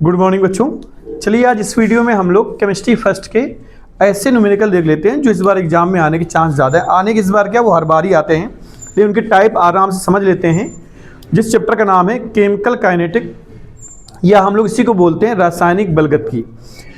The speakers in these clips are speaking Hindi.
गुड मॉर्निंग बच्चों। चलिए आज इस वीडियो में हम लोग केमिस्ट्री फर्स्ट के ऐसे न्यूमेरिकल देख लेते हैं जो इस बार एग्जाम में आने के चांस ज़्यादा है। आने के इस बार क्या वो हर बार ही आते हैं, लेकिन उनके टाइप आराम से समझ लेते हैं। जिस चैप्टर का नाम है केमिकल काइनेटिक, या हम लोग इसी को बोलते हैं रासायनिक बलगतकी।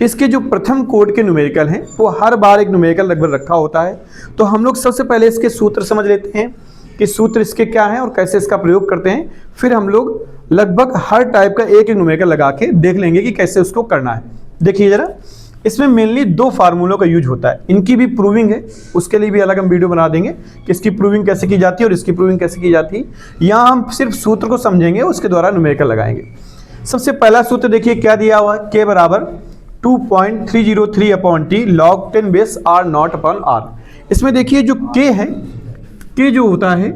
इसके जो प्रथम कोड के न्यूमेरिकल हैं वो हर बार एक न्यूमेरिकल लगभग रखा होता है। तो हम लोग सबसे पहले इसके सूत्र समझ लेते हैं कि सूत्र इसके क्या हैं और कैसे इसका प्रयोग करते हैं। फिर हम लोग लगभग हर टाइप का एक न्यूमेरिकल लगा के देख लेंगे कि कैसे उसको करना है। देखिए जरा, इसमें मेनली दो फार्मूलों का यूज होता है। इनकी भी प्रूविंग है, उसके लिए भी अलग हम वीडियो बना देंगे कि इसकी प्रूविंग कैसे की जाती है और इसकी प्रूविंग कैसे की जाती है। यहाँ हम सिर्फ सूत्र को समझेंगे, उसके द्वारा न्यूमेरिकल लगाएंगे। सबसे पहला सूत्र देखिए क्या दिया हुआ है, के बराबर 2.303/T log 10 बेस R0/R। इसमें देखिए जो के है, के जो होता है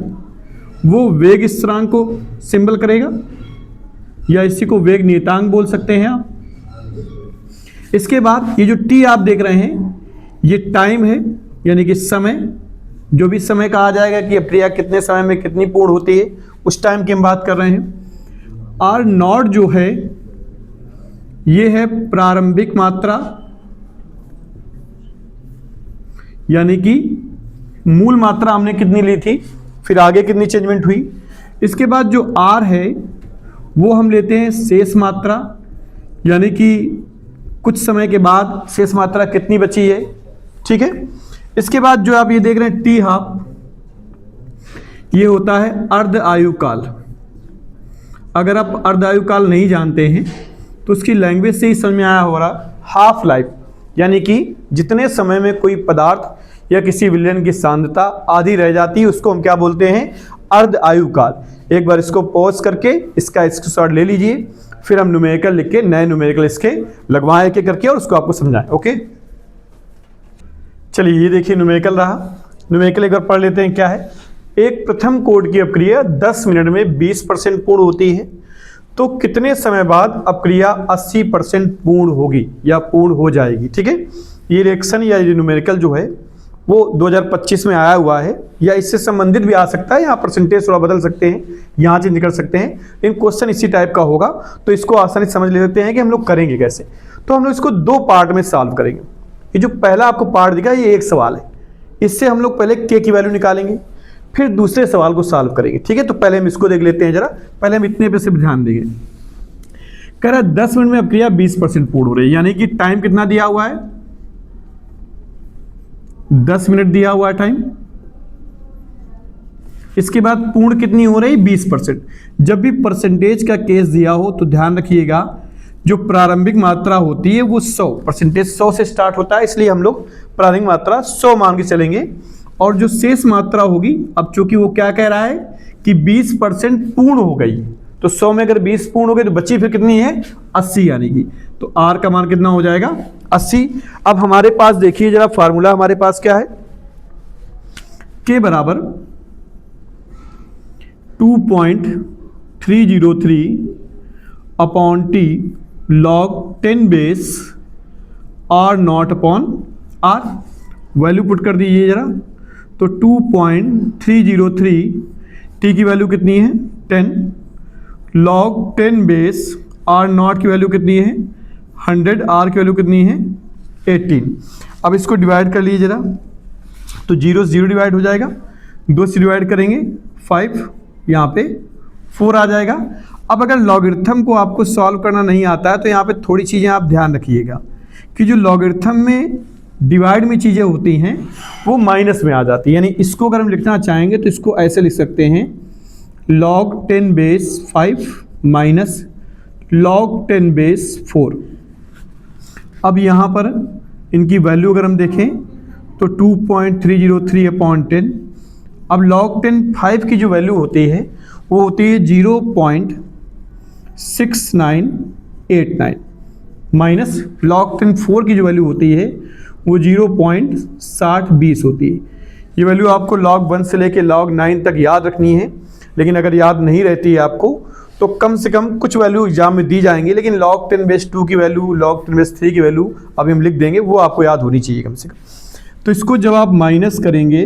वो वेग स्थिरांक को सिंबल करेगा, या इसी को वेग नियतांक बोल सकते हैं आप। इसके बाद ये जो टी आप देख रहे हैं ये टाइम है, यानी कि समय। जो भी समय कहा जाएगा कि प्रक्रिया कितने समय में कितनी पूर्ण होती है, उस टाइम की हम बात कर रहे हैं। आर नॉट जो है ये है प्रारंभिक मात्रा, यानी कि मूल मात्रा हमने कितनी ली थी, फिर आगे कितनी चेंजमेंट हुई। इसके बाद जो आर है वो हम लेते हैं शेष मात्रा, यानी कि कुछ समय के बाद शेष मात्रा कितनी बची है, ठीक है। इसके बाद जो आप ये देख रहे हैं टी हाफ, ये होता है अर्ध आयु काल। अगर आप अर्ध आयु काल नहीं जानते हैं तो उसकी लैंग्वेज से ही समझ में आया हो रहा, हाफ लाइफ, यानी कि जितने समय में कोई पदार्थ या किसी विलयन की सांद्रता आधी रह जाती है उसको हम क्या बोलते हैं, अर्ध आयु काल। एक बार इसको पॉज करके इसका स्क्रीनशॉट ले लीजिए, फिर हम न्यूमेरिकल लिख के नए न्यूमेरिकल इसके लगवाएं एक एक करके और उसको आपको समझाएं। ओके, चलिए ये देखिए न्यूमेरिकल रहा। न्यूमेरिकल एक बार पढ़ लेते हैं क्या है। एक प्रथम कोड की अपक्रिया 10 मिनट में 20% पूर्ण होती है, तो कितने समय बाद अपक्रिया 80% पूर्ण होगी या पूर्ण हो जाएगी। ठीक है, ये रिएक्शन या ये न्यूमेरिकल जो है वो 2025 में आया हुआ है, या इससे संबंधित भी आ सकता है। यहाँ परसेंटेज थोड़ा बदल सकते हैं, यहाँ चेंज कर सकते हैं, लेकिन क्वेश्चन इसी टाइप का होगा। तो इसको आसानी से समझ लेते हैं कि हम लोग करेंगे कैसे। तो हम लोग इसको दो पार्ट में सॉल्व करेंगे। ये जो पहला आपको पार्ट दिखा ये एक सवाल है, इससे हम लोग पहले के की वैल्यू निकालेंगे, फिर दूसरे सवाल को सॉल्व करेंगे। ठीक है, तो पहले हम इसको देख लेते हैं जरा। पहले हम इतने पे सिर्फ ध्यान देंगे। कह रहा है 10 मिनट में अपक्रिया 20% पूर्ण हो रही है, यानी कि टाइम कितना दिया हुआ है, 10 मिनट दिया हुआ है टाइम। इसके बाद पूर्ण कितनी हो रही, 20%। जब भी परसेंटेज का केस दिया हो तो ध्यान रखिएगा जो प्रारंभिक मात्रा होती है वो 100, परसेंटेज 100 से स्टार्ट होता है, इसलिए हम लोग प्रारंभिक मात्रा 100 मान के चलेंगे। और जो शेष मात्रा होगी, अब चूंकि वो क्या कह रहा है कि 20% पूर्ण हो गई, तो 100 में अगर 20 पूर्ण हो गई तो बची फिर कितनी है, 80, यानी कि तो आर का मान कितना हो जाएगा, 80। अब हमारे पास देखिए जरा फार्मूला हमारे पास क्या है, के बराबर 2.303/T log 10 base R0/R। Value put कर दीजिए जरा, तो 2.303 T की वैल्यू कितनी है, 10, log 10 बेस R0 की वैल्यू कितनी है, 100, R की वैल्यू कितनी है, 18। अब इसको डिवाइड कर लीजिए जरा, तो 0 से 0 डिवाइड हो जाएगा, 2 से डिवाइड करेंगे 5, यहाँ पे 4 आ जाएगा। अब अगर लॉगरिथम को आपको सॉल्व करना नहीं आता है तो यहाँ पे थोड़ी चीज़ें आप ध्यान रखिएगा कि जो लॉगरिथम में डिवाइड में चीज़ें होती हैं वो माइनस में आ जाती है। यानी इसको अगर हम लिखना चाहेंगे तो इसको ऐसे लिख सकते हैं, log 10 base 5 minus log 10 base 4। अब यहाँ पर इनकी वैल्यू अगर हम देखें तो 2.303/10। अब log 10 5 की जो वैल्यू होती है वो होती है 0.6989 माइनस log 10 4 की जो वैल्यू होती है वो 0.6020 होती है। ये वैल्यू आपको log 1 से लेके log 9 तक याद रखनी है, लेकिन अगर याद नहीं रहती है आपको तो कम से कम कुछ वैल्यू एग्जाम में दी जाएंगी, लेकिन log 10 बेस 2 की वैल्यू, log 10 बेस 3 की वैल्यू अभी हम लिख देंगे, वो आपको याद होनी चाहिए कम से कम। तो इसको जब आप माइनस करेंगे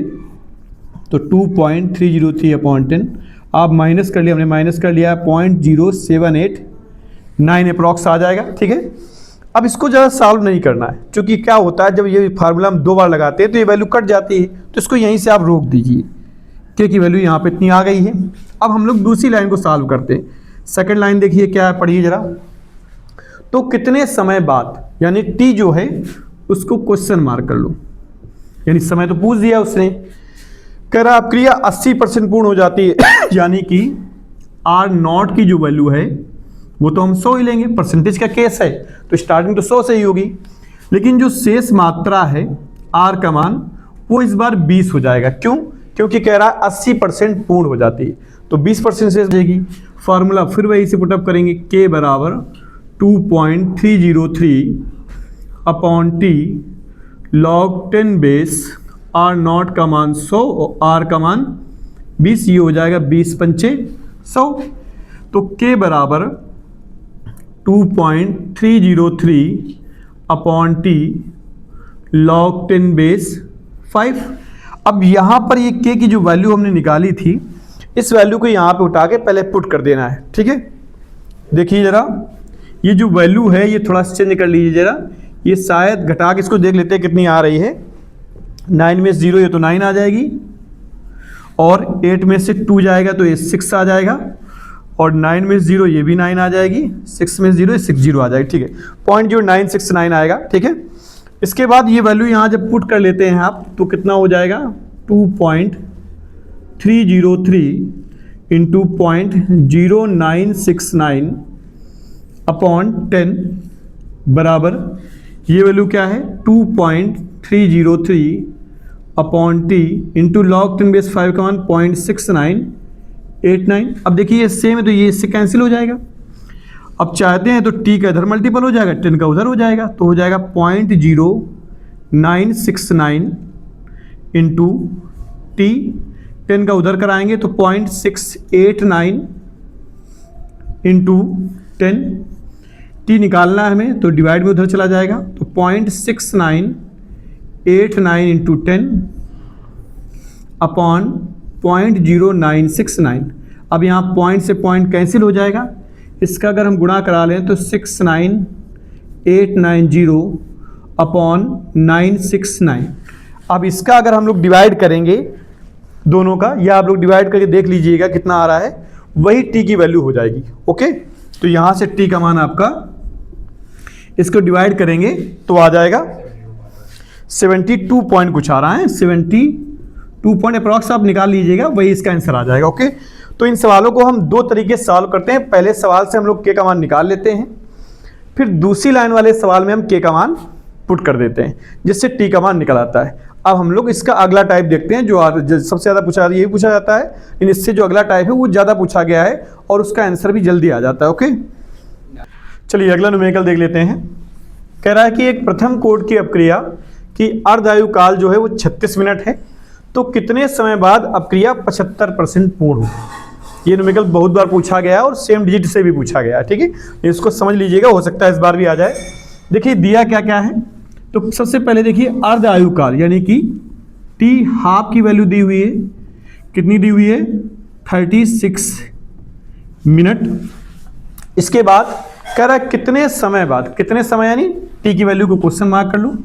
तो 2.303/10 आप माइनस कर लिया, हमने माइनस कर लिया 0.078 9 अप्रॉक्स आ जाएगा, ठीक है। अब इसको ज़्यादा सॉल्व नहीं करना है, क्योंकि क्या होता है जब ये फार्मूला हम 2 बार लगाते हैं तो ये वैल्यू कट जाती है, तो इसको यहीं से आप रोक दीजिए। के की वैल्यू यहाँ पे इतनी आ गई है। अब हम लोग दूसरी लाइन को सॉल्व करते हैं। सेकंड लाइन देखिए क्या है, पढ़िए जरा। तो कितने समय बाद, यानी टी जो है उसको क्वेश्चन मार्क कर लो, यानी समय तो पूछ दिया उसने। कह रहा अब क्रिया 80% पूर्ण हो जाती है यानी कि आर नॉट की जो वैल्यू है वो तो हम 100 ही लेंगे, परसेंटेज का केस है तो स्टार्टिंग तो 100 से ही होगी, लेकिन जो शेष मात्रा है आर का मान वो इस बार 20 हो जाएगा। क्यों? क्योंकि कह रहा है 80% पूर्ण हो जाती है तो 20% शेष देगी। फार्मूला फिर वही से पुटअप करेंगे, के बराबर 2.303 upon T log 10 base R naught का मान 100 और आर का मान 20, ये हो जाएगा 20 पंचे 100। तो के बराबर 2.303 अपॉन टी लॉग 10 बेस 5। अब यहाँ पर ये के की जो वैल्यू हमने निकाली थी, इस वैल्यू को यहाँ पे उठा के पहले पुट कर देना है, ठीक है। देखिए जरा, ये जो वैल्यू है ये थोड़ा सा चेंज कर लीजिए जरा, ये शायद घटा के इसको देख लेते हैं कितनी आ रही है। 9 में 0 ये तो 9 आ जाएगी, और 8 में से 2 जाएगा तो ये 6 आ जाएगा, और 9 में 0 ये भी 9 आ जाएगी, 6 में 0 ये 60 आ जाएगी, ठीक है। 0.0969 आएगा, ठीक है। इसके बाद ये वैल्यू यहाँ जब पुट कर लेते हैं आप तो कितना हो जाएगा, 2.303 इंटू 0.0969 अपॉन 10 बराबर ये वैल्यू क्या है 2.303 upon T into log 10 base 5 का मान 0.6989। अब देखिए ये सेम है तो ये इससे कैंसिल हो जाएगा। अब चाहते हैं तो टी का इधर मल्टीपल हो जाएगा, 10 का उधर हो जाएगा, तो हो जाएगा 0.0969 इंटू टी, 10 का उधर कराएंगे तो 0.689 इंटू 10, टी निकालना है हमें तो डिवाइड में उधर चला जाएगा, तो 0.6989 इंटू 10 अपॉन 0.0969। अब यहाँ पॉइंट से पॉइंट कैंसिल हो जाएगा, इसका अगर हम गुणा करा लें तो 69890 अपॉन 969। अब इसका अगर हम लोग डिवाइड करेंगे दोनों का, या आप लोग डिवाइड करके देख लीजिएगा कितना आ रहा है, वही टी की वैल्यू हो जाएगी। ओके, तो यहाँ से टी का मान आपका, इसको डिवाइड करेंगे तो आ जाएगा 72 पॉइंट कुछ आ रहा है, 72 पॉइंट अप्रॉक्स आप निकाल लीजिएगा, वही इसका आंसर आ जाएगा। ओके, तो इन सवालों को हम दो तरीके से सॉल्व करते हैं। पहले सवाल से हम लोग के का मान निकाल लेते हैं, फिर दूसरी लाइन वाले सवाल में हम के का मान पुट कर देते हैं, जिससे टी का मान निकल आता है। अब हम लोग इसका अगला टाइप देखते हैं, जो सबसे ज़्यादा पूछा यही पूछा जाता है, लेकिन इससे जो अगला टाइप है वो ज़्यादा पूछा गया है और उसका आंसर भी जल्दी आ जाता है। ओके, चलिए अगला न्यूमेरिकल देख लेते हैं। कह रहा है कि एक प्रथम कोड की अपक्रिया की अर्धायु काल जो है वो 36 मिनट है, तो कितने समय बाद अपक्रिया 75% पूर्ण हो। ये न्यूमेरिकल बहुत बार पूछा गया है और सेम डिजिट से भी पूछा गया है, ठीक है। इसको समझ लीजिएगा, हो सकता है इस बार भी आ जाए। देखिए दिया क्या क्या है, तो सबसे पहले देखिए अर्ध आयु काल, यानी कि टी हाफ की वैल्यू दी हुई है, कितनी दी हुई है 36 मिनट। इसके बाद कह रहा है कितने समय बाद, कितने समय यानी टी की वैल्यू को क्वेश्चन मार्क कर लो,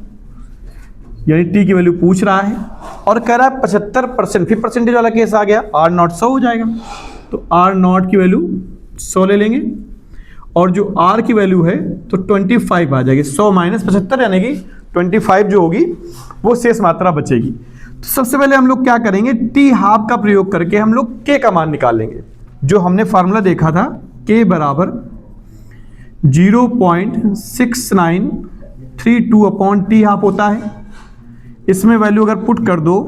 यानी टी की वैल्यू पूछ रहा है और कह रहा है 75%, फिर परसेंटेज वाला केस आ गया, आर नॉट 100 हो जाएगा, तो आर नॉट की वैल्यू 100 ले लेंगे और जो आर की वैल्यू है तो 25 आ जाएगी। 100 माइनस 75 यानी कि 25 जो होगी वो शेष मात्रा बचेगी। तो सबसे पहले हम लोग क्या करेंगे, टी हाफ का प्रयोग करके हम लोग के का मान निकाल लेंगे। जो हमने फार्मूला देखा था के बराबर 0.6932 अपॉन टी हाफ होता है। इसमें वैल्यू अगर पुट कर दो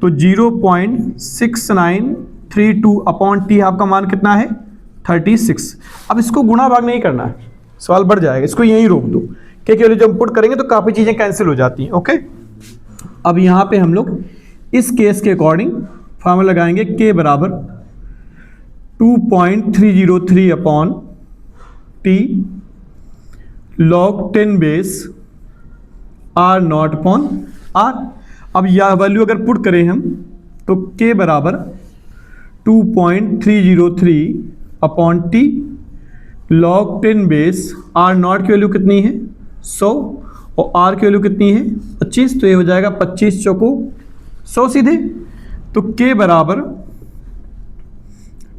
तो 0.6932 अपॉन टी हाफ का मान कितना है 36। अब इसको गुणा भाग नहीं करना है, सवाल बढ़ जाएगा, इसको यहीं रोक दो, क्योंकि जब पुट करेंगे तो काफ़ी चीज़ें कैंसिल हो जाती हैं। ओके, अब यहाँ पे हम लोग इस केस के अकॉर्डिंग फार्मूला लगाएंगे के बराबर 2.303 upon T log 10 base R naught upon R. अब यह वैल्यू अगर पुट करें हम तो के बराबर 2.303 upon T log 10 base R naught की वैल्यू कितनी है 100 और आर की वैल्यू कितनी है 25, तो ये हो जाएगा 25 चौको 100 सीधे। तो k बराबर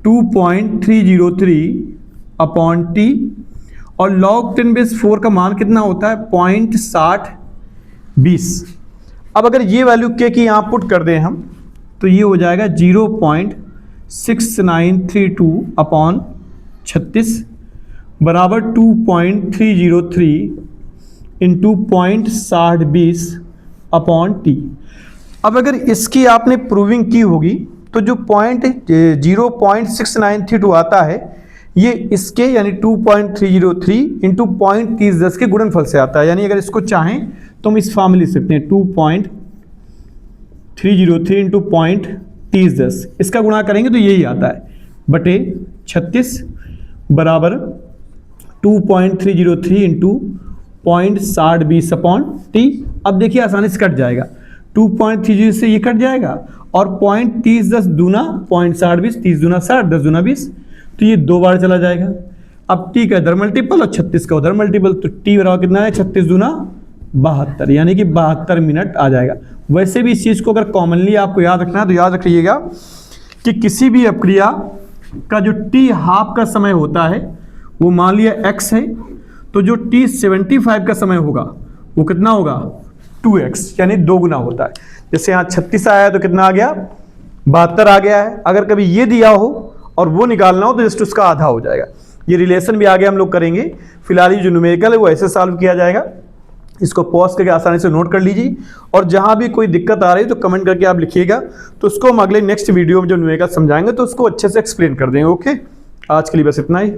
2.303 अपॉन टी और log 10 बेस 4 का मान कितना होता है 0.6020। अब अगर ये वैल्यू k की यहाँ पुट कर दें हम तो ये हो जाएगा 0.6932 अपॉन 36 बराबर 2.303 इंटू 0.6020 अपॉन टी। अब अगर इसकी आपने प्रूविंग की होगी तो जो 0.6932 आता है ये इसके यानी 2.303 इंटू 0.3010 के गुणनफल से आता है। यानी अगर इसको चाहें तो हम इस फॉर्म में लिख सकते हैं 2.303 इंटू 0.3010, इसका गुणा करेंगे तो यही आता है बटे 36 बराबर 2.303 इंटू 0.6020 अपॉन टी। अब देखिए आसानी से कट जाएगा, 2.30 से ये कट जाएगा और 0.3010 दूना 0.6020, 30 दूना 60, 10 दूना 20, तो ये 2 बार चला जाएगा। अब टी का इधर मल्टीपल और 36 का उधर मल्टीपल, तो टी बराबर कितना है 36 दूना 72, यानी कि 72 मिनट आ जाएगा। वैसे भी इस चीज़ को अगर कॉमनली आपको याद रखना है तो याद रखिएगा कि किसी भी अपक्रिया का जो टी हाफ का समय होता है वो मान लिया x है, तो जो टी 75 का समय होगा वो कितना होगा 2x, यानी 2 गुना होता है। जैसे यहाँ 36 आया है तो कितना आ गया 72 आ गया है। अगर कभी ये दिया हो और वो निकालना हो तो जस्ट उसका आधा हो जाएगा। ये रिलेशन भी आगे हम लोग करेंगे, फिलहाल ये जो न्यूमेरिकल है वो ऐसे सॉल्व किया जाएगा। इसको पॉज करके आसानी से नोट कर लीजिए और जहां भी कोई दिक्कत आ रही है तो कमेंट करके आप लिखिएगा, तो उसको हम अगले नेक्स्ट वीडियो में जो न्यूमेरिकल समझाएंगे तो उसको अच्छे से एक्सप्लेन कर देंगे। ओके, आज के लिए बस इतना ही।